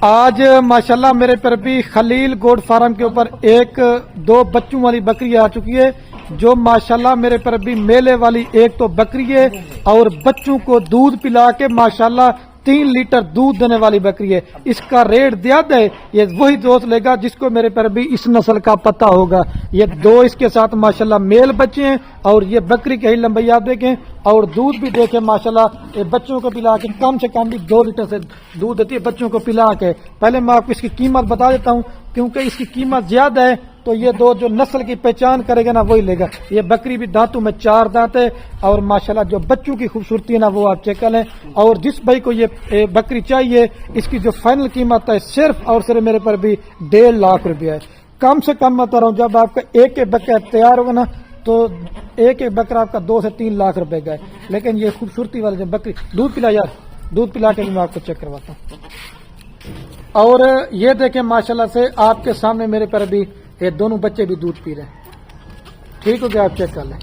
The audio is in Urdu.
آج ماشاءاللہ میرے پر بھی خلیل گوڈ فارم کے اوپر ایک دو بچوں والی بکری آ چکی ہے، جو ماشاءاللہ میرے پر بھی میلے والی ایک تو بکری ہے اور بچوں کو دودھ پلا کے ماشاءاللہ 3 لیٹر دودھ دینے والی بکری ہے۔ اس کا ریٹ زیادہ ہے، یہ وہی دوست لے گا جس کو میرے پر بھی اس نسل کا پتہ ہوگا۔ یہ دو اس کے ساتھ ماشاءاللہ میل بچے ہیں اور یہ بکری کی لمبائی آپ دیکھیں اور دودھ بھی دیکھیں ماشاءاللہ، یہ بچوں کو پلا کے کم سے کم بھی 2 لیٹر سے دودھ دیتی ہے بچوں کو پلا کے۔ پہلے میں آپ کو اس کی قیمت بتا دیتا ہوں، کیونکہ اس کی قیمت زیادہ ہے تو یہ دو جو نسل کی پہچان کرے گا نا وہی لے گا۔ یہ بکری بھی دانتوں میں 4 دانت ہے اور ماشاءاللہ جو بچوں کی خوبصورتی ہے نا وہ آپ چیک کر لیں۔ اور جس بھائی کو یہ بکری چاہیے، اس کی جو فائنل قیمت ہے صرف اور صرف میرے پر بھی 1.5 لاکھ روپیہ ہے۔ کم سے کم میں بتا رہا ہوں، جب آپ کا ایک بکرا تیار ہوگا نا تو ایک بکرا آپ کا 2 سے 3 لاکھ روپے کا ہے۔ لیکن یہ خوبصورتی والی جو بکری، دودھ پلا یار، دودھ پلا کے میں آپ کو چیک کرواتا ہوں۔ اور یہ دیکھیں ماشاءاللہ سے آپ کے سامنے میرے پر بھی یہ دونوں بچے بھی دودھ پی رہے ہیں۔ ٹھیک ہو گیا، آپ چیک کر لیں۔